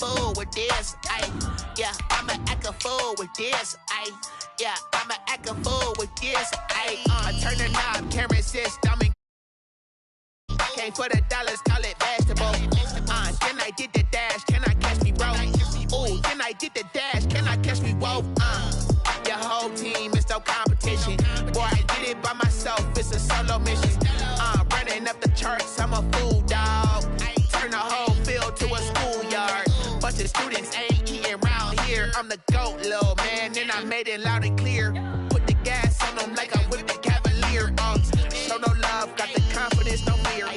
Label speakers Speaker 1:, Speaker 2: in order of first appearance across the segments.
Speaker 1: fool with this. Yeah, I'ma act a fool with this. Yeah, I'ma act a fool with this. I turn the knob, camera assist, I'm in. Came for the dollars, call it basketball. Then I did the dash, can I catch me, bro? Ooh, then I did the dash, can I catch me, whoa? Your whole team is no competition. Boy, I did it by myself, it's a solo mission. Running up the charts, I'm a fool, dog. Turn the whole field to a schoolyard. Bunch of students ain't eating round here. I'm the GOAT, little man, and I made it loud and clear. Put the gas on them like I'm with the Cavalier. Show no love, got the confidence, no fear.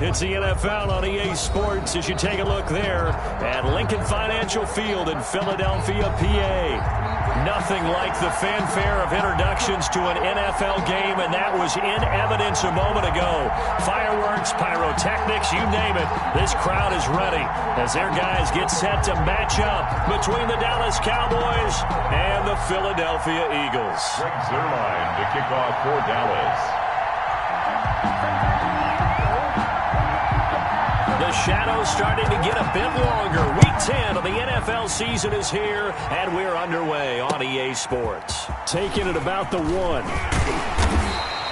Speaker 2: It's the NFL on EA Sports as you take a look there at Lincoln Financial Field in Philadelphia, PA. Nothing like the fanfare of introductions to an NFL game, and that was in evidence a moment ago. Fireworks, pyrotechnics, you name it. This crowd is ready as their guys get set to match up between the Dallas Cowboys and the Philadelphia Eagles.
Speaker 3: Greg Zuerlein to kick off for Dallas.
Speaker 2: The shadow's starting to get a bit longer. Week 10 of the NFL season is here, and we're underway on EA Sports. Taking it about the 1.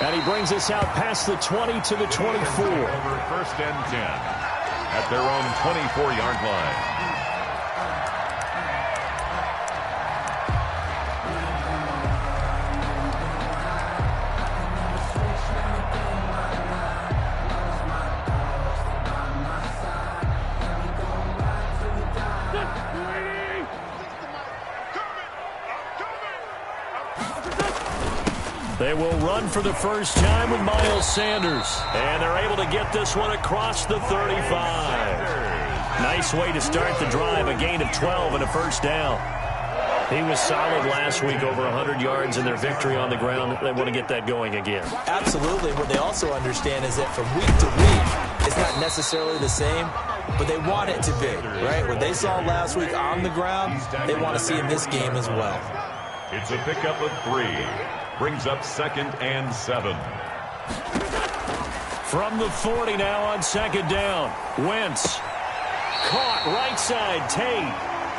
Speaker 2: And he brings us out past the 20 to the 24.
Speaker 3: First and 10 at their own 24-yard line.
Speaker 2: They will run for the first time with Miles Sanders. And they're able to get this one across the 35. Nice way to start the drive, a gain of 12 and a first down. He was solid last week, over 100 yards in their victory on the ground. They want to get that going again.
Speaker 4: Absolutely. What they also understand is that from week to week, it's not necessarily the same, but they want it to be, right? What they saw last week on the ground, they want to see in this game as well.
Speaker 3: It's a pickup of 3. Brings up 2nd and 7.
Speaker 2: From the 40 now on 2nd down. Wentz. Caught right side, Tate.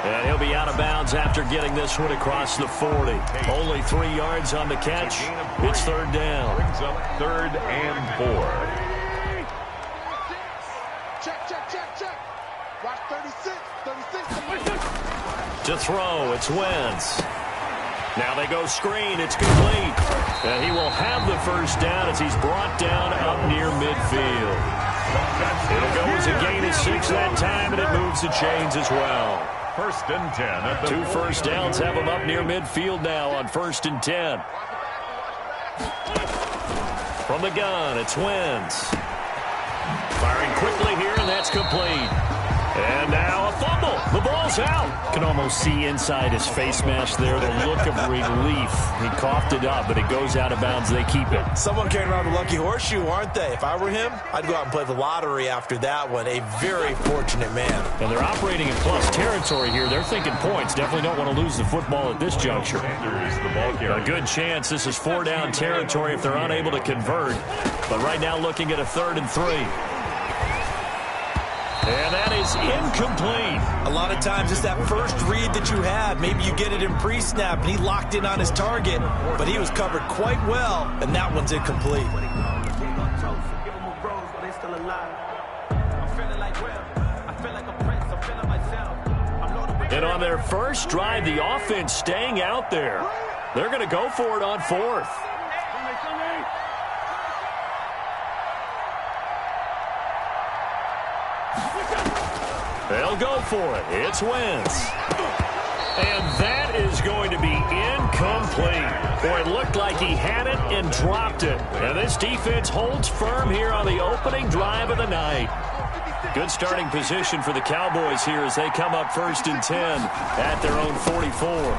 Speaker 2: And he'll be out of bounds after getting this one across the 40. Only 3 yards on the catch. It's 3rd down.
Speaker 3: Brings up 3rd and 4.
Speaker 5: Check. Watch 36.
Speaker 2: To throw, it's Wentz. Now they go screen. It's complete. And he will have the first down as he's brought down up near midfield. It'll go as a gain of 6 that time, and it moves the chains as well.
Speaker 3: 1st and 10. At the
Speaker 2: 2 first downs have him up near midfield now on 1st and 10. From the gun, it's Wentz. Firing quickly here, and that's complete. And now a fumble. The ball's out. Can almost see inside his face mask there the look of relief. He coughed it up, but it goes out of bounds. They keep it.
Speaker 4: Someone carrying around a lucky horseshoe, aren't they? If I were him, I'd go out and play the lottery after that one. A very fortunate man.
Speaker 2: And they're operating in plus territory here. They're thinking points. Definitely don't want to lose the football at this juncture. A good chance this is 4-down territory if they're unable to convert. But right now looking at a 3rd and 3. And that is incomplete.
Speaker 4: A lot of times it's that first read that you have. Maybe you get it in pre-snap, and he locked in on his target, but he was covered quite well, and that one's incomplete.
Speaker 2: And on their first drive, the offense staying out there. They're going to go for it on 4th. They'll go for it. It's Wentz. And that is going to be incomplete. Boy, it looked like he had it and dropped it. And this defense holds firm here on the opening drive of the night. Good starting position for the Cowboys here as they come up 1st and 10 at their own 44.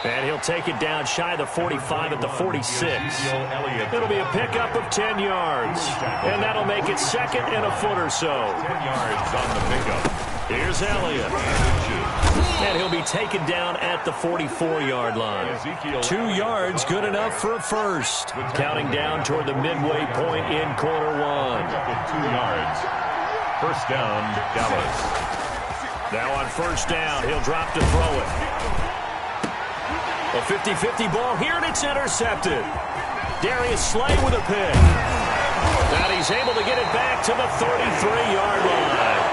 Speaker 2: And he'll take it down shy of the 45 at the 46. It'll be a pickup of 10 yards. And that'll make it 2nd and a foot or so.
Speaker 3: 10 yards on the pickup.
Speaker 2: Here's Elliott. And he'll be taken down at the 44-yard line. 2 yards, good enough for a first. Counting down toward the midway point in quarter 1.
Speaker 3: First down, Dallas.
Speaker 2: Now on first down, he'll drop to throw it. A 50-50 ball here, and it's intercepted. Darius Slay with a pick. And he's able to get it back to the 33-yard line.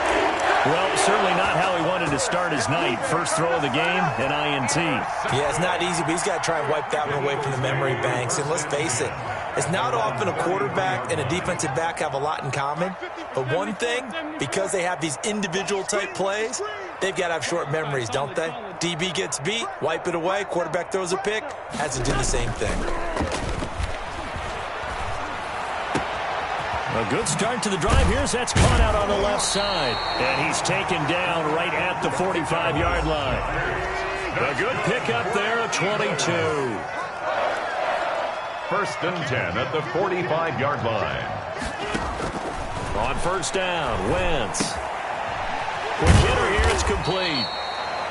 Speaker 2: Well, certainly not how he wanted to start his night. First throw of the game, an INT.
Speaker 4: Yeah, it's not easy, but he's got to try and wipe that one away from the memory banks. And let's face it, it's not often a quarterback and a defensive back have a lot in common. But one thing, because they have these individual-type plays, they've got to have short memories, don't they? DB gets beat, wipe it away, quarterback throws a pick, has to do the same thing.
Speaker 2: A good start to the drive. Here's that's caught out on the left side. And he's taken down right at the 45-yard line. A good pickup there at 22.
Speaker 3: First and 10 at the 45-yard line.
Speaker 2: On first down, Wentz. Quick hitter here, it's complete.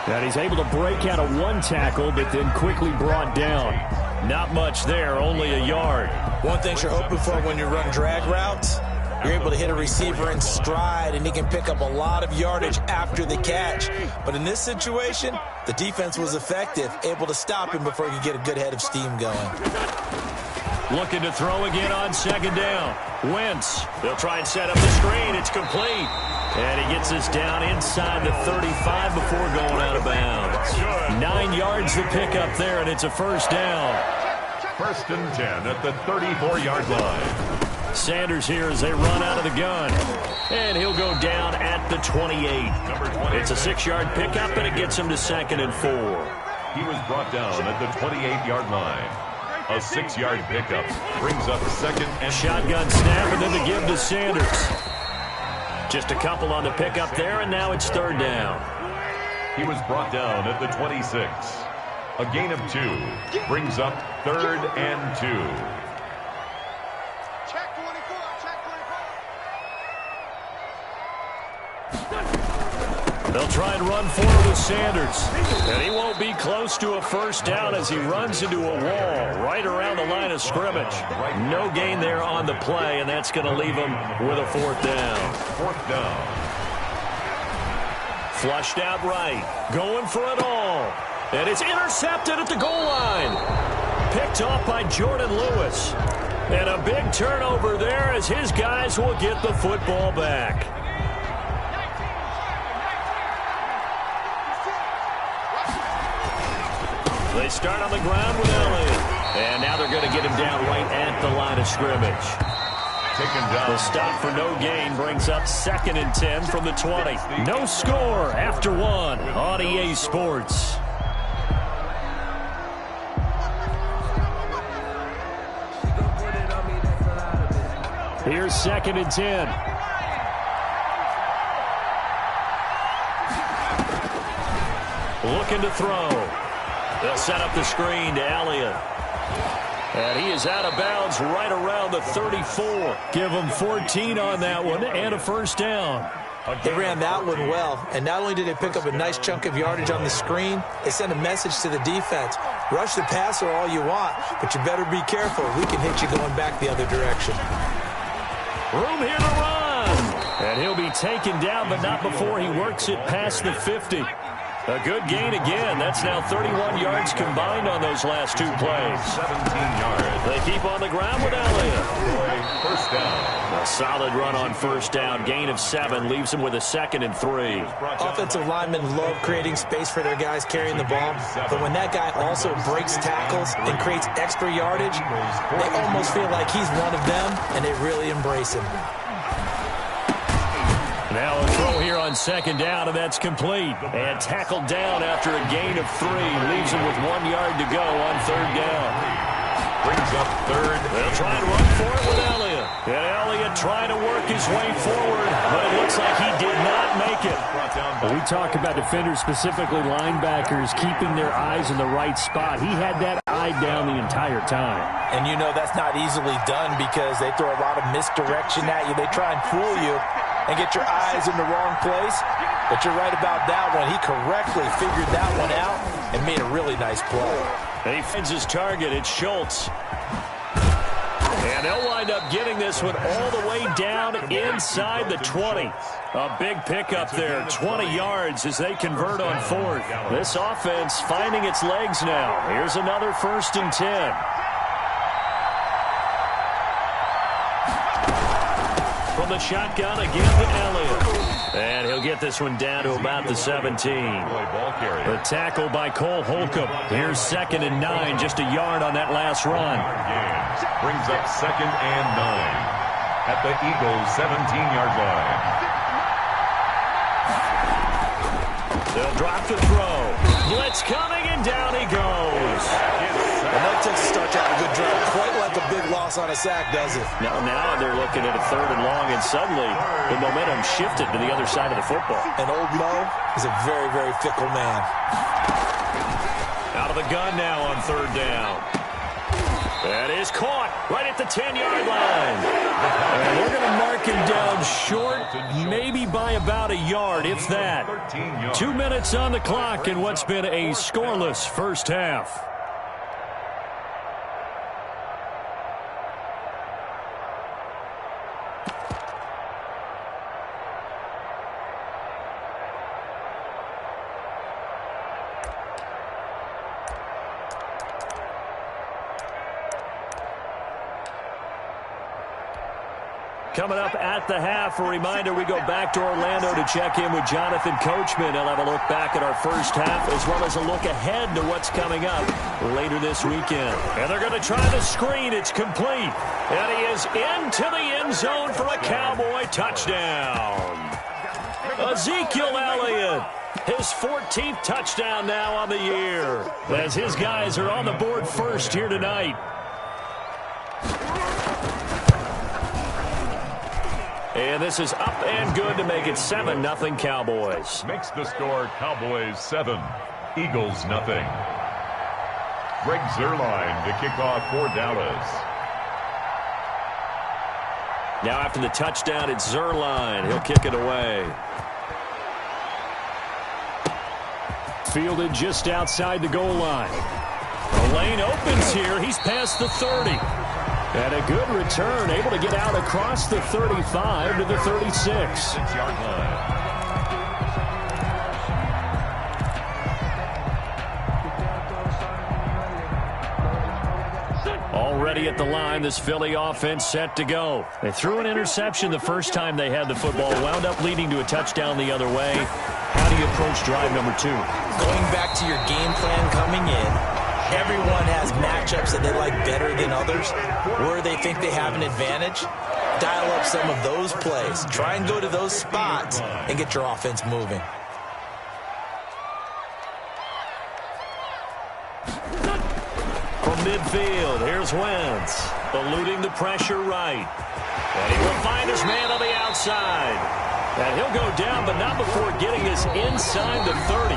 Speaker 2: And he's able to break out of one tackle, but then quickly brought down. Not much there, only a yard.
Speaker 4: One thing you're hoping for when you run drag routes, you're able to hit a receiver in stride, and he can pick up a lot of yardage after the catch. But in this situation, the defense was effective, able to stop him before he could get a good head of steam going.
Speaker 2: Looking to throw again on second down. Wentz. They'll try and set up the screen. It's complete. And he gets us down inside the 35 before going out of bounds. 9 yards to pick up there, and it's a first down.
Speaker 3: First and 10 at the 34-yard line.
Speaker 2: Sanders here as they run out of the gun. And he'll go down at the 28. It's a 6-yard pickup, and it gets him to 2nd and 4.
Speaker 3: He was brought down at the 28-yard line. A 6-yard pickup brings up 2nd and
Speaker 2: shotgun snap, and then the give to Sanders. Just a couple on the pickup there, and now it's 3rd down.
Speaker 3: He was brought down at the 26. A gain of 2 brings up 3rd and 2.
Speaker 5: Check 24, check 24.
Speaker 2: They'll try and run forward with Sanders. And he won't be close to a first down as he runs into a wall right around the line of scrimmage. No gain there on the play, and that's going to leave him with a 4th down.
Speaker 3: 4th down.
Speaker 2: Flushed out right. Going for it all. And it's intercepted at the goal line. Picked off by Jordan Lewis. And a big turnover there as his guys will get the football back. They start on the ground with Elliott. And now they're going to get him down right at the line of scrimmage.
Speaker 3: Taken down.
Speaker 2: The stop for no gain brings up 2nd and 10 from the 20. No score after 1 on EA Sports. Here's 2nd and 10. Looking to throw. They'll set up the screen to Elliott. And he is out of bounds right around the 34. Give him 14 on that one and a first down.
Speaker 4: They ran that one well, and not only did they pick up a nice chunk of yardage on the screen, they sent a message to the defense. Rush the passer all you want, but you better be careful. We can hit you going back the other direction.
Speaker 2: Room here to run. And he'll be taken down, but not before he works it past the 50. A good gain again. That's now 31 yards combined on those last 2 plays.
Speaker 3: 17 yards.
Speaker 2: They keep on the ground with Elliott.
Speaker 3: First down.
Speaker 2: A solid run on first down. Gain of 7 leaves him with a 2nd and 3.
Speaker 4: Offensive linemen love creating space for their guys carrying the ball, but when that guy also breaks tackles and creates extra yardage, they almost feel like he's one of them, and they really embrace him.
Speaker 2: Now a throw here on 2nd down, and that's complete. And tackled down after a gain of 3. Leaves him with 1 yard to go on 3rd down.
Speaker 3: Brings up 3rd.
Speaker 2: They'll try and run for it with Elliott. And Elliott trying to work his way forward, but it looks like he did not make it.
Speaker 6: We talk about defenders, specifically linebackers, keeping their eyes in the right spot. He had that eye down the entire time.
Speaker 4: And you know that's not easily done because they throw a lot of misdirection at you. They try and fool you and get your eyes in the wrong place. But you're right about that one. He correctly figured that one out and made a really nice play.
Speaker 2: And he finds his target. It's Schultz. And they'll wind up getting this one all the way down inside the 20. A big pickup there, 20 yards as they convert on fourth. This offense finding its legs now. Here's another 1st and 10. From the shotgun again to Elliott. And he'll get this one down to about the 17. The tackle by Cole Holcomb. Here's 2nd and 9, just a yard on that last run.
Speaker 3: Brings up 2nd and 9 at the Eagles' 17-yard line.
Speaker 2: They'll drop the throw. Blitz coming, and down he goes.
Speaker 4: And that takes a start to have a good drive. Quite like a big loss on a sack, does it?
Speaker 2: Now they're looking at a 3rd and long, and suddenly the momentum shifted to the other side of the football.
Speaker 4: And old Mo is a very, very fickle man.
Speaker 2: Out of the gun now on 3rd down. That is caught right at the 10-yard line. And we're going to mark him down short, maybe by about a yard, if that. 2 minutes on the clock in what's been a scoreless first half. Coming up at the half, a reminder, we go back to Orlando to check in with Jonathan Coachman. He'll have a look back at our first half as well as a look ahead to what's coming up later this weekend. And they're going to try the screen. It's complete. And he is into the end zone for a Cowboy touchdown. Ezekiel Elliott, his 14th touchdown now on the year, as his guys are on the board first here tonight. And this is up and good to make it 7-0 Cowboys.
Speaker 3: Makes the score Cowboys 7, Eagles 0. Greg Zuerlein to kick off for Dallas.
Speaker 2: Now after the touchdown, it's Zuerlein. He'll kick it away. Fielded just outside the goal line. The lane opens here. He's past the 30. And a good return, able to get out across the 35 to the 36.
Speaker 3: 6-yard line.
Speaker 2: Already at the line, this Philly offense set to go. They threw an interception the first time they had the football, wound up leading to a touchdown the other way. How do you approach drive number 2?
Speaker 4: Going back to your game plan coming in, everyone has matchups that they like better than others, where they think they have an advantage. Dial up some of those plays. Try and go to those spots and get your offense moving.
Speaker 2: From midfield, here's Wentz, eluding the pressure right. And he will find his man on the outside. And he'll go down, but not before getting this inside the 30.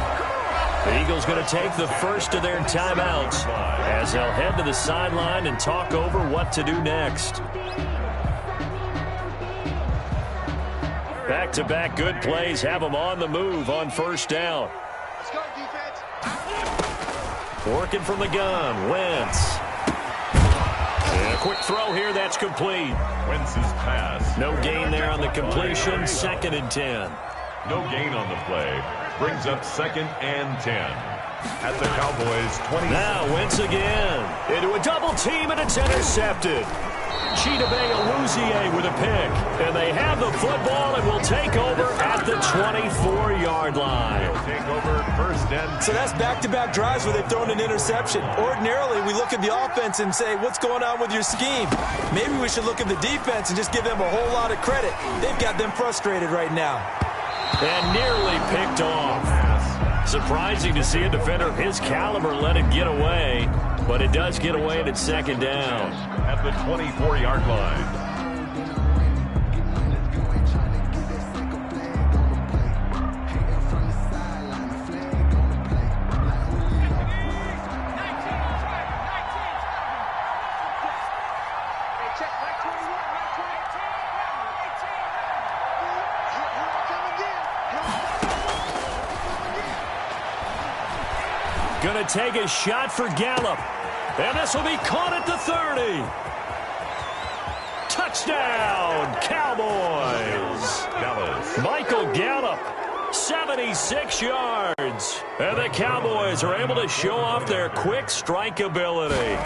Speaker 2: The Eagles going to take the first of their timeouts as they'll head to the sideline and talk over what to do next. Back-to-back good plays have them on the move on first down.
Speaker 5: Let's go, defense.
Speaker 2: Working from the gun, Wentz. And a quick throw here, that's complete.
Speaker 3: Wentz's pass.
Speaker 2: No gain there on the completion, 2nd and 10.
Speaker 3: No gain on the play. Brings up 2nd and 10 at the Cowboys' 20.
Speaker 2: Now Wentz again into a double team, and it's intercepted. Chidobe Awuzie with a pick, and they have the football and will take over at the 24-yard line.
Speaker 3: Take over 1st and 10.
Speaker 4: So that's back-to-back drives where they've thrown an interception. Ordinarily, we look at the offense and say, what's going on with your scheme? Maybe we should look at the defense and just give them a whole lot of credit. They've got them frustrated right now.
Speaker 2: And nearly picked off. Surprising to see a defender of his caliber let it get away, but it does get away and it's 2nd down.
Speaker 3: At the 24-yard line.
Speaker 2: Going to take a shot for Gallup. And this will be caught at the 30. Touchdown, Cowboys.
Speaker 3: Dallas.
Speaker 2: Michael Gallup, 76 yards. And the Cowboys are able to show off their quick strike ability.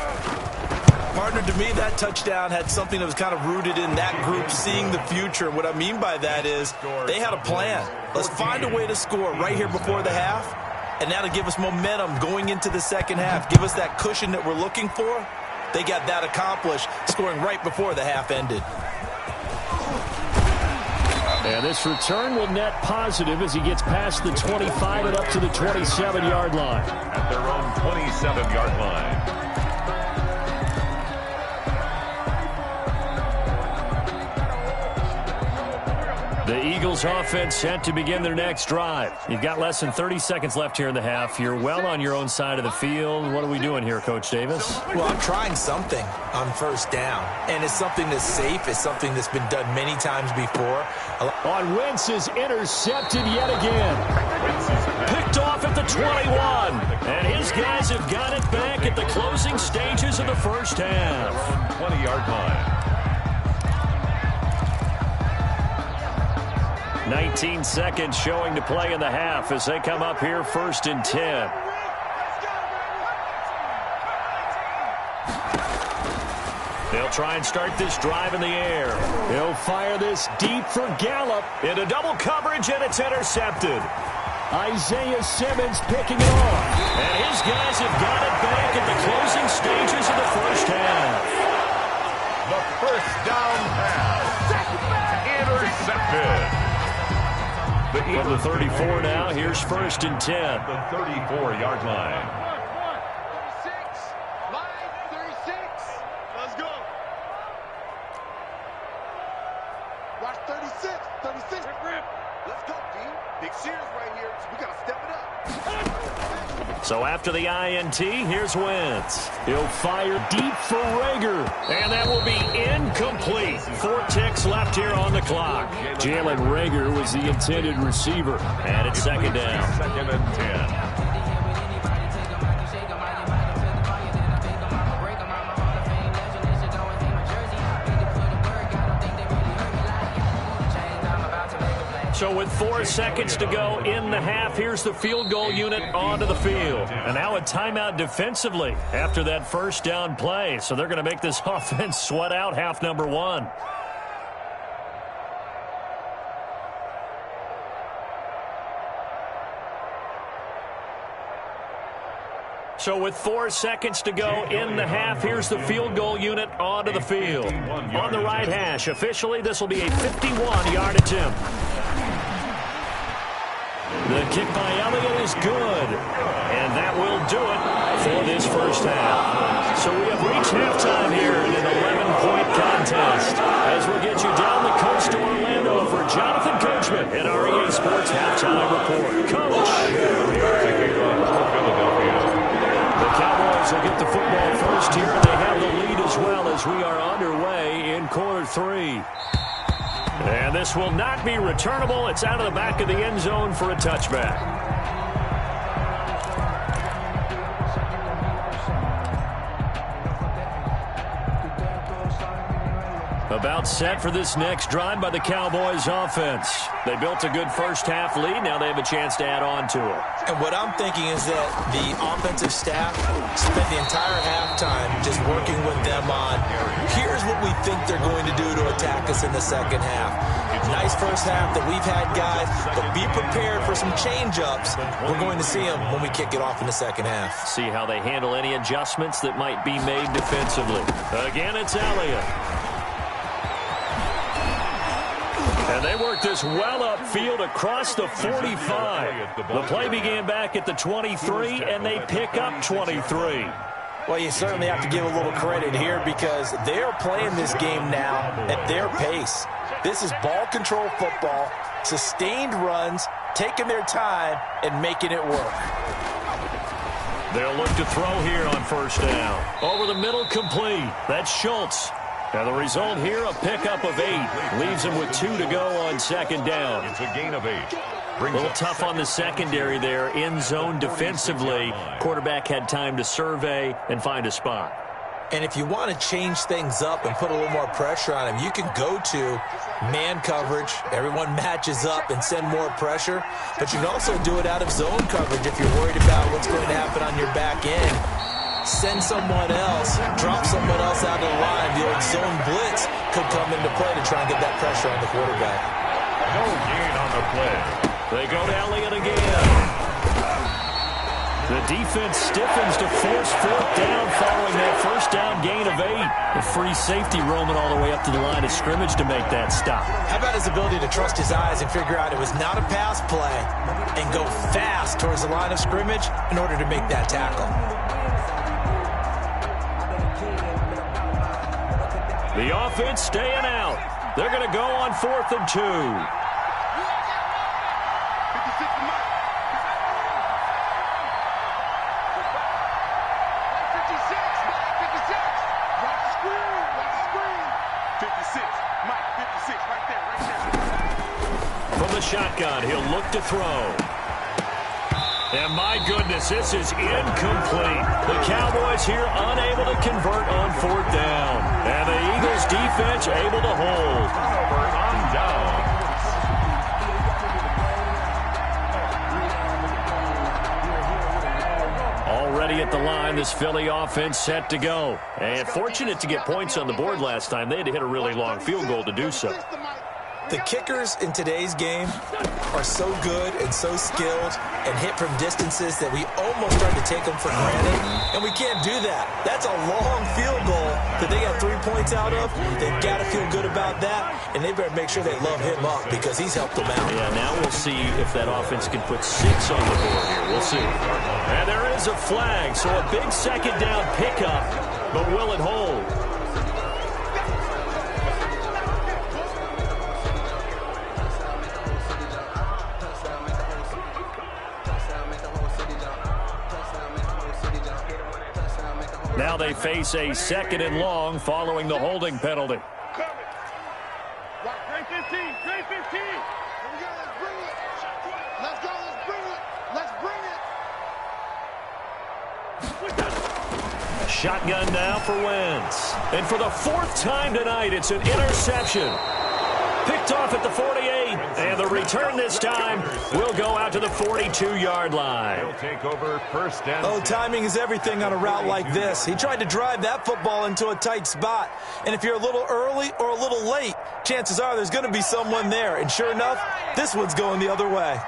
Speaker 4: Partner, to me, that touchdown had something that was kind of rooted in that group seeing the future. And what I mean by that is they had a plan. Let's find a way to score right here before the half, and that'll give us momentum going into the second half. Give us that cushion that we're looking for. They got that accomplished, scoring right before the half ended.
Speaker 6: And this return will net positive as he gets past the 25 and up to the 27-yard line.
Speaker 3: At their own 27-yard line.
Speaker 2: The Eagles offense set to begin their next drive. You've got less than 30 seconds left here in the half. You're well on your own side of the field. What are we doing here, Coach Davis?
Speaker 4: Well, I'm trying something on first down, and it's something that's safe. It's something that's been done many times before.
Speaker 6: On Wentz is intercepted yet again.
Speaker 2: Picked off at the 21. And his guys have got it back at the closing stages of the first half.
Speaker 3: 20-yard line.
Speaker 2: 19 seconds showing to play in the half as they come up here 1st and 10. They'll try and start this drive in the air.
Speaker 6: He'll fire this deep for Gallup.
Speaker 2: Into double coverage, and it's intercepted.
Speaker 6: Isaiah Simmons picking it off.
Speaker 2: And his guys have got it back at the closing stages of the first half.
Speaker 3: The first down pass. Intercepted.
Speaker 2: From the 34 now, here's 1st and 10.
Speaker 3: The 34-yard line.
Speaker 5: 36. Let's go. Watch 36. 36. Let's go, D. Big Sears right here. So we got to step it up.
Speaker 2: So after the INT, here's Wentz.
Speaker 6: He'll fire deep for Rager.
Speaker 2: And that will be incomplete. 4 ticks left here on the clock.
Speaker 6: Jalen Rager was the intended receiver.
Speaker 2: And it's 2nd down.
Speaker 3: 2nd and 10.
Speaker 2: So with 4 seconds to go in the half, here's the field goal unit onto the field. And now a timeout defensively after that first down play. So they're going to make this offense sweat out half number 1. So with 4 seconds to go in the half, here's the field goal unit onto the field. On the right hash, officially, this will be a 51-yard attempt. The kick by Elliott is good. And that will do it for this first half. So we have reached halftime here in an 11-point contest. As we'll get you down the coast to Orlando for Jonathan Coachman in our EA Sports Halftime Report. Coach. The Cowboys will get the football first here, and they have the lead as well as we are underway in quarter 3. And this will not be returnable. It's out of the back of the end zone for a touchback. About set for this next drive by the Cowboys offense. They built a good first half lead. Now they have a chance to add on to it.
Speaker 4: And what I'm thinking is that the offensive staff spent the entire halftime just working with them on, here's what we think they're going to do to attack us in the second half. Nice first half that we've had, guys, but be prepared for some change-ups. We're going to see them when we kick it off in the second half.
Speaker 2: See how they handle any adjustments that might be made defensively. Again, it's Elliott. And they work this well upfield across the 45. The play began back at the 23, and they pick up 23.
Speaker 4: Well, you certainly have to give a little credit here because they're playing this game now at their pace. This is ball control football, sustained runs, taking their time, and making it work.
Speaker 2: They'll look to throw here on first down. Over the middle, complete. That's Schultz. Now the result here, a pickup of 8. Leaves him with 2 to go on second down.
Speaker 3: It's a gain of 8.
Speaker 2: A little tough on the secondary there, in zone defensively. Quarterback had time to survey and find a spot.
Speaker 4: And if you want to change things up and put a little more pressure on him, you can go to man coverage. Everyone matches up and send more pressure. But you can also do it out of zone coverage if you're worried about what's going to happen on your back end. Send someone else, drop someone else out of the line. The old zone blitz could come into play to try and get that pressure on the quarterback.
Speaker 3: No gain on the play.
Speaker 2: They go to Elliott again. The defense stiffens to force fourth down following that first down gain of 8. A free safety roaming all the way up to the line of scrimmage to make that stop.
Speaker 4: How about his ability to trust his eyes and figure out it was not a pass play and go fast towards the line of scrimmage in order to make that tackle?
Speaker 2: The offense staying out. They're going to go on 4th and 2. Shotgun, he'll look to throw. And my goodness, this is incomplete. The Cowboys here unable to convert on 4th down. And the Eagles defense able to hold.
Speaker 3: Turnover on down.
Speaker 2: Already at the line, this Philly offense set to go. And fortunate to get points on the board last time. They had to hit a really long field goal to do so.
Speaker 4: The kickers in today's game are so good and so skilled and hit from distances that we almost try to take them for granted, and we can't do that. That's a long field goal that they got 3 points out of. They've got to feel good about that, and they better make sure they love him up because he's helped them out.
Speaker 2: Yeah, now we'll see if that offense can put 6 on the board here. We'll see. And there is a flag, so a big second down pickup, but will it hold? Now they face a 2nd and long following the holding penalty.
Speaker 5: Trey 15, Trey 15. Here we go, let's bring it. Let's go, let's bring it. Let's bring it.
Speaker 2: Shotgun now for Wentz. And for the 4th time tonight, it's an interception. Picked off at the 48. And the return this time will go out to the 42-yard line.
Speaker 3: He'll take over 1st and 10.
Speaker 4: Oh, timing is everything on a route like this. He tried to drive that football into a tight spot. And if you're a little early or a little late, chances are there's going to be someone there. And sure enough, this one's going the other way.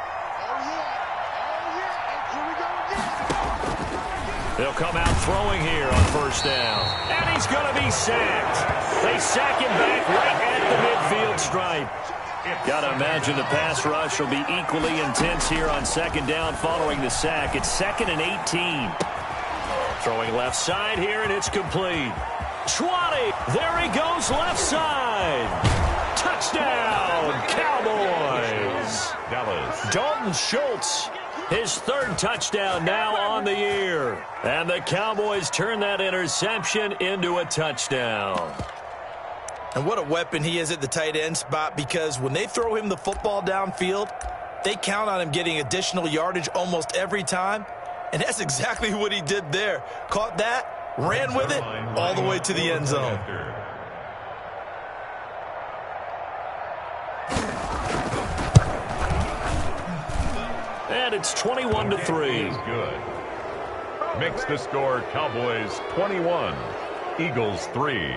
Speaker 2: They'll come out throwing here on 1st down. And he's going to be sacked. They sack him back right at the midfield stripe. Got to imagine the pass rush will be equally intense here on 2nd down following the sack. It's 2nd and 18. Throwing left side here, and it's complete. 20. There he goes left side. Touchdown, Cowboys.
Speaker 3: Dallas.
Speaker 2: Dalton Schultz. His 3rd touchdown now on the year. And the Cowboys turn that interception into a touchdown.
Speaker 4: And what a weapon he is at the tight end spot, because when they throw him the football downfield, they count on him getting additional yardage almost every time. And that's exactly what he did there. Caught that, ran with it all the way to the end zone.
Speaker 2: And it's 21-3.
Speaker 3: Good. Makes the score Cowboys 21, Eagles 3.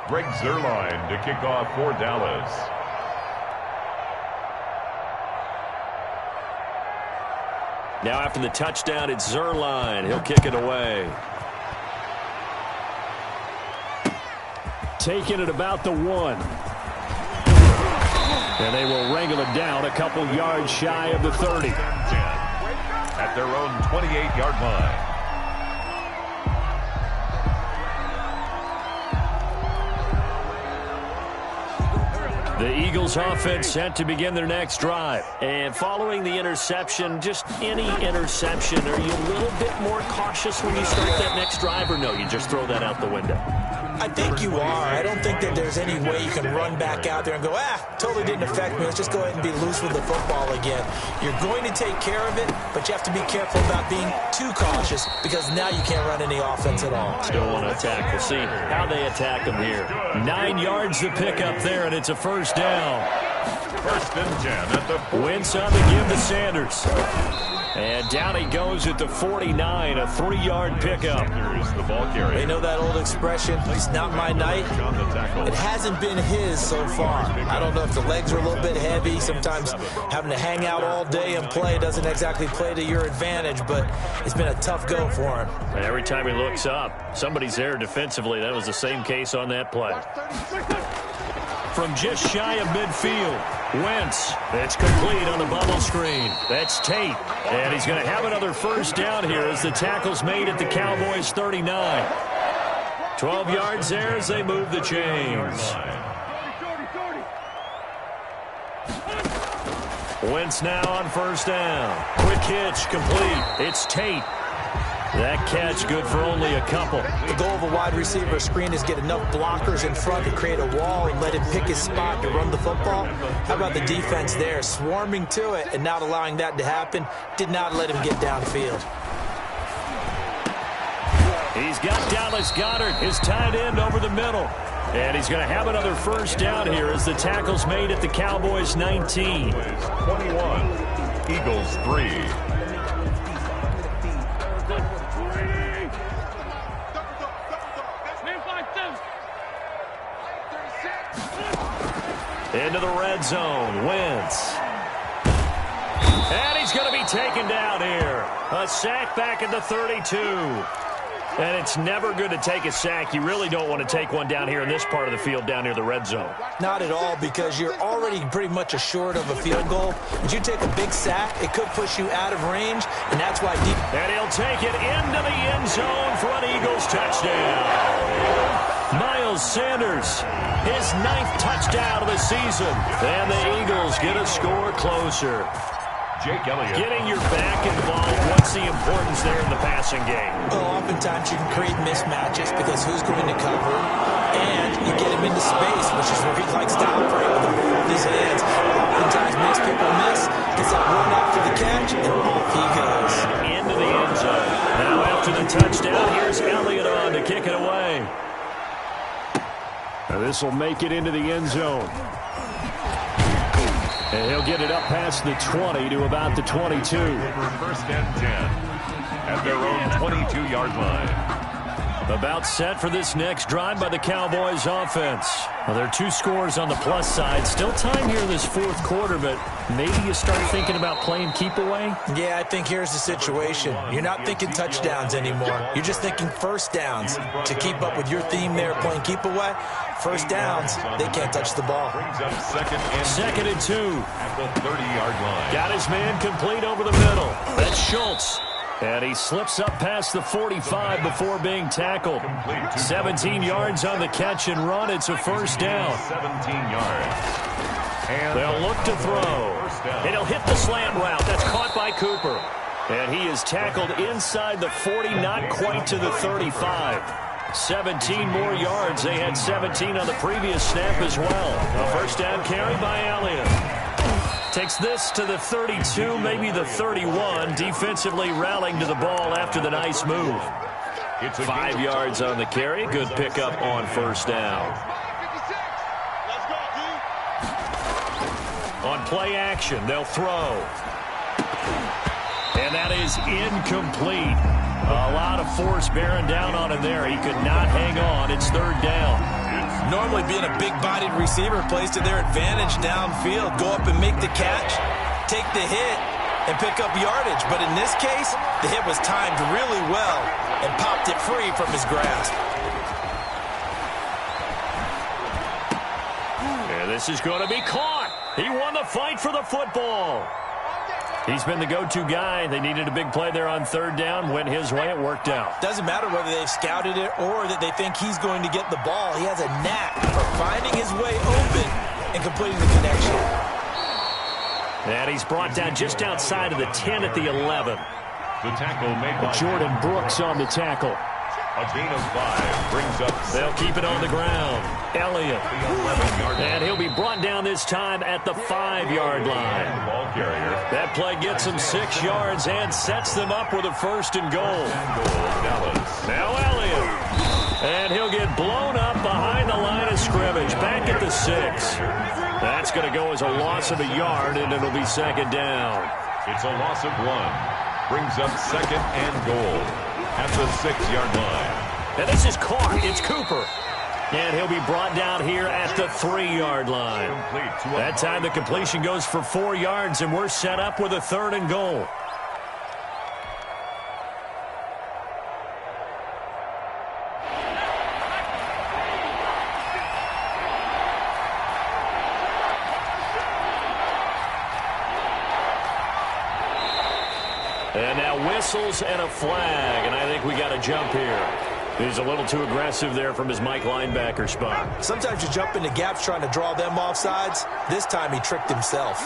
Speaker 3: Greg Zuerlein to kick off for Dallas.
Speaker 2: Now after the touchdown, it's Zuerlein. He'll kick it away.
Speaker 6: Taking it about the 1. And they will wrangle it down a couple yards shy of the 30.
Speaker 3: At their own 28-yard line.
Speaker 2: The Eagles offense set to begin their next drive.
Speaker 6: And following the interception, just any interception, are you a little bit more cautious when you start that next drive, or no, you just throw that out the window?
Speaker 4: I think you are. I don't think that there's any way you can run back out there and go, totally didn't affect me. Let's just go ahead and be loose with the football again. You're going to take care of it, but you have to be careful about being too cautious because now you can't run any offense at all.
Speaker 6: Still want to attack. We'll see how they attack them here.
Speaker 2: 9 yards to pick up there, and it's a first down.
Speaker 3: First and 10 at the 40.
Speaker 2: Wentz on the give to Sanders. And down he goes at the 49, a 3-yard pickup.
Speaker 3: Here's the ball carrier.
Speaker 4: They know that old expression, it's not my night.
Speaker 3: On the tackle.
Speaker 4: It hasn't been his so far. I don't know if the legs are a little bit heavy. Sometimes having to hang out all day and play doesn't exactly play to your advantage, but it's been a tough go for him.
Speaker 2: And every time he looks up, somebody's there defensively. That was the same case on that play. From just shy of midfield, Wentz. It's complete on the bubble screen. That's Tate. And he's going to have another first down here as the tackle's made at the Cowboys' 39. 12 yards there as they move the chains. Wentz now on first down. Quick hitch, complete. It's Tate. That catch good for only a couple.
Speaker 4: The goal of a wide receiver screen is get enough blockers in front to create a wall and let him pick his spot to run the football. How about the defense there, swarming to it and not allowing that to happen? Did not let him get downfield.
Speaker 2: He's got Dallas Goedert, his tight end, over the middle. And he's going to have another first down here as the tackle's made at the Cowboys' 19.
Speaker 3: 21, Eagles 3.
Speaker 2: Into the red zone, Wentz. And he's going to be taken down here. A sack back at the 32. And it's never good to take a sack. You really don't want to take one down here in this part of the field down near the red zone.
Speaker 4: Not at all, because you're already pretty much assured of a field goal. But you take a big sack, it could push you out of range, and that's why deep.
Speaker 2: And he'll take it into the end zone for an Eagles touchdown. Miles Sanders, his 9th touchdown of the season. And the Eagles get a score closer.
Speaker 3: Jake Elliott.
Speaker 2: Getting your back involved, what's the importance there in the passing game?
Speaker 4: Well, oftentimes you can create mismatches because who's going to cover, and you get him into space, which is where he likes to operate with his hands. Oftentimes makes people miss, gets that run after the catch, and off he goes.
Speaker 2: Into the end zone. Now after the touchdown, here's Elliott on to kick it away. Now this will make it into the end zone. And he'll get it up past the 20 to about the 22.
Speaker 3: First and 10 at their own 22-yard line.
Speaker 2: About set for this next drive by the Cowboys offense. Well, there are 2 scores on the plus side. Still time here in this 4th quarter, but maybe you start thinking about playing keep away?
Speaker 4: Yeah, I think here's the situation. You're not thinking touchdowns anymore. You're just thinking first downs. To keep up with your theme there, playing keep away, first downs, they can't touch the ball.
Speaker 3: Brings up
Speaker 2: second and 2.
Speaker 3: At the 30-yard line.
Speaker 2: Got his man complete over the middle. That's Schultz. And he slips up past the 45 before being tackled. 17 yards on the catch and run. It's a first down.
Speaker 3: 17 yards. And
Speaker 2: they'll look to throw. And he'll hit the slant route. That's caught by Cooper. And he is tackled inside the 40, not quite to the 35. 17 more yards. They had 17 on the previous snap as well. A first down carry by Elliott. Takes this to the 32, maybe the 31. Defensively rallying to the ball after the nice move. 5 yards on the carry. Good pickup on first down. On play action, they'll throw. And that is incomplete. A lot of force bearing down on him there. He could not hang on. It's third down.
Speaker 4: Normally being a big-bodied receiver plays to their advantage downfield. Go up and make the catch, take the hit, and pick up yardage. But in this case, the hit was timed really well and popped it free from his grasp.
Speaker 2: And this is going to be caught. He won the fight for the football. He's been the go-to guy. They needed a big play there on third down. Went his way. It worked out.
Speaker 4: Doesn't matter whether they've scouted it or that they think he's going to get the ball. He has a knack for finding his way open and completing the connection.
Speaker 6: And he's brought down just outside of the 10 at the 11.
Speaker 3: The tackle made by
Speaker 2: Jordan Brooks on the tackle.
Speaker 3: A gain of 5 brings up.
Speaker 6: They'll keep it on the ground. Elliott.
Speaker 3: The 11-yard line.
Speaker 6: And he'll be brought down this time at the 5-yard line.
Speaker 3: The ball carrier.
Speaker 6: That play gets them 6 yards and sets them up with a 1st and goal.
Speaker 3: Dallas.
Speaker 6: Now Elliott. And he'll get blown up behind the line of scrimmage. Back at the 6. That's going to go as a loss of a yard, and it'll be 2nd down.
Speaker 3: It's a loss of 1. Brings up 2nd and goal at the 6-yard line.
Speaker 6: And this is caught. It's Cooper. And he'll be brought down here at the 3-yard line. That time the completion goes for 4 yards, and we're set up with a 3rd and goal. And now whistles and a flag, and I think we got a jump here. He's a little too aggressive there from his Mike linebacker spot.
Speaker 4: Sometimes you jump into gaps trying to draw them off sides. This time he tricked himself.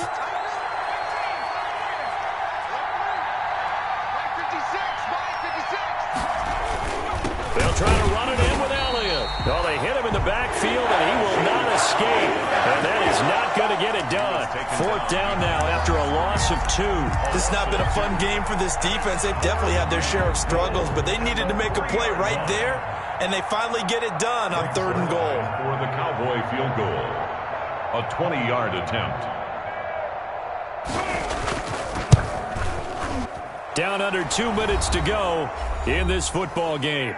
Speaker 6: They'll try to run it in with Elliott. Oh, they hit him in the backfield, and he will not escape. And that is not going to get it done. 4th down now after a loss of 2.
Speaker 4: This has not been a fun game for this defense. They've definitely had their share of struggles, but they needed to make a play right there, and they finally get it done on 3rd and goal.
Speaker 3: For the Cowboy field goal, a 20-yard attempt.
Speaker 6: Down under 2 minutes to go in this football game.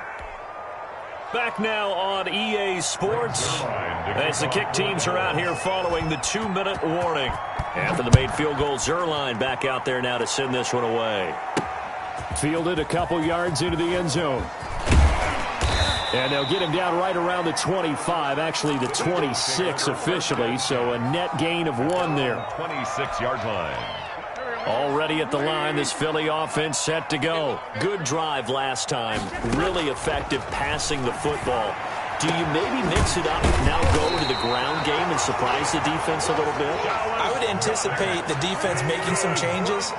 Speaker 6: Back now on EA Sports as the kick teams are out here following the 2-minute warning. After the made field goal, Zerline back out there now to send this one away.
Speaker 2: Fielded a couple yards into the end zone. And they'll get him down right around the 25, actually the 26 officially, so a net gain of 1 there.
Speaker 3: 26-yard line.
Speaker 6: Already at the line, this Philly offense set to go. Good drive last time. Really effective passing the football. Do you maybe mix it up, now go to the ground game and surprise the defense a little bit?
Speaker 4: I would anticipate the defense making some changes,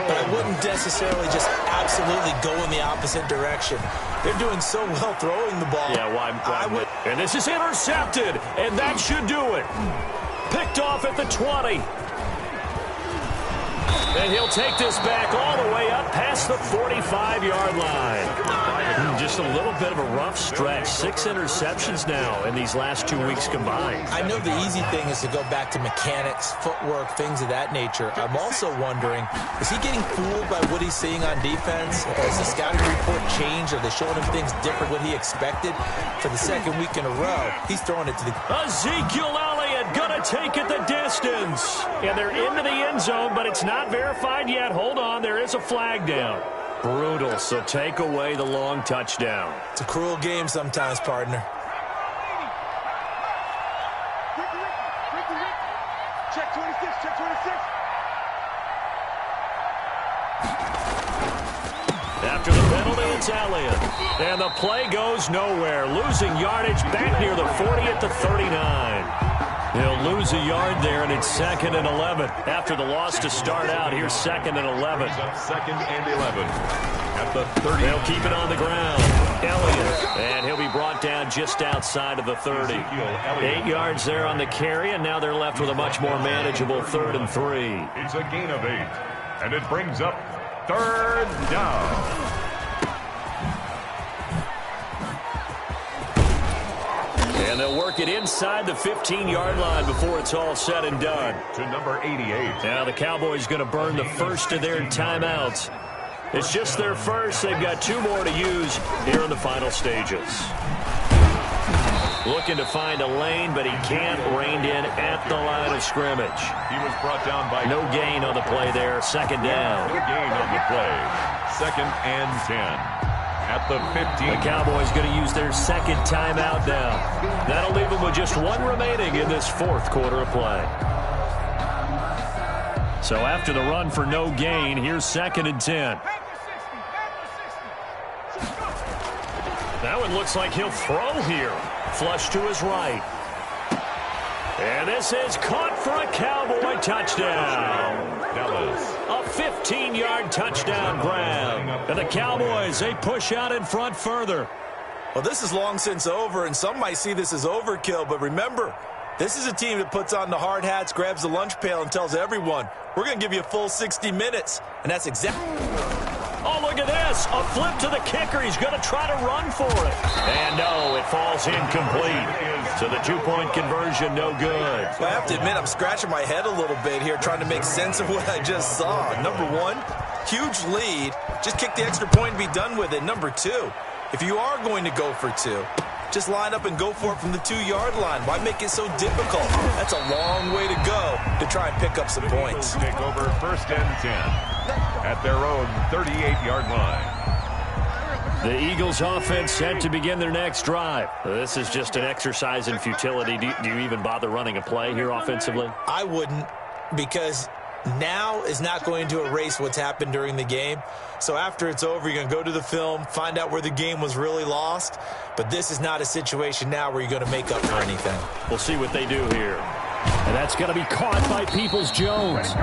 Speaker 4: but I wouldn't necessarily just absolutely go in the opposite direction. They're doing so well throwing the ball.
Speaker 6: Yeah, why would? And this is intercepted, and that should do it. Picked off at the 20. And he'll take this back all the way up past the 45-yard line. Just a little bit of a rough stretch. 6 interceptions now in these last 2 weeks combined.
Speaker 4: I know the easy thing is to go back to mechanics, footwork, things of that nature. I'm also wondering, is he getting fooled by what he's seeing on defense? Has the scouting report changed? Are they showing him things different what he expected? For the 2nd week in a row, he's throwing it to the...
Speaker 6: Ezekiel Elliott gonna take it the distance. And they're into the end zone, but it's not verified yet. Hold on, there is a flag down. Brutal, so take away the long touchdown.
Speaker 4: It's a cruel game sometimes, partner.
Speaker 5: Check 26, check 26.
Speaker 6: After the penalty, it's Elliott. And the play goes nowhere. Losing yardage back near the 40 at the 39. He'll lose a yard there, and it's 2nd and 11. After the loss to start out, here's 2nd and 11.
Speaker 3: 2nd and 11 at the 30.
Speaker 6: They'll keep it on the ground. Elliott, and he'll be brought down just outside of the 30. 8 yards there on the carry, and now they're left with a much more manageable 3rd and 3.
Speaker 3: It's a gain of 8, and it brings up 3rd down.
Speaker 6: And they'll work it inside the 15-yard line before it's all said and done.
Speaker 3: To number 88.
Speaker 6: Now the Cowboys going to burn the first of their timeouts. It's just their first. They've got 2 more to use here in the final stages. Looking to find a lane, but he can't. Reined in at the line of scrimmage.
Speaker 3: He was brought down by...
Speaker 6: No gain on the play there. 2nd down.
Speaker 3: No gain on the play. 2nd and 10. At the 15.
Speaker 6: The Cowboys going to use their 2nd timeout now. That'll leave them with just 1 remaining in this 4th quarter of play. So after the run for no gain, here's 2nd and 10. That one looks like he'll throw here. Flush to his right.
Speaker 2: And this is caught for a Cowboy touchdown.
Speaker 3: Dallas.
Speaker 2: A 15-yard touchdown grab. And the Cowboys, they push out in front further.
Speaker 4: Well, this is long since over, and some might see this as overkill, but remember, this is a team that puts on the hard hats, grabs the lunch pail, and tells everyone, we're going to give you a full 60 minutes. And that's exactly...
Speaker 2: Oh, look at this. A flip to the kicker. He's going to try to run for it. And no, it falls incomplete. So the two-point conversion, no good.
Speaker 4: Well, I have to admit, I'm scratching my head a little bit here trying to make sense of what I just saw. Number one, huge lead. Just kick the extra point and be done with it. Number two, if you are going to go for two, just line up and go for it from the 2-yard line. Why make it so difficult? That's a long way to go to try and pick up some points.
Speaker 3: Take over 1st and 10 at their own 38-yard line.
Speaker 2: The Eagles offense set to begin their next drive. This is just an exercise in futility. Do you even bother running a play here offensively?
Speaker 4: I wouldn't, because now is not going to erase what's happened during the game. So after it's over, you're going to go to the film, find out where the game was really lost. But this is not a situation now where you're going to make up for anything.
Speaker 2: We'll see what they do here. And that's going to be caught by Peoples-Jones.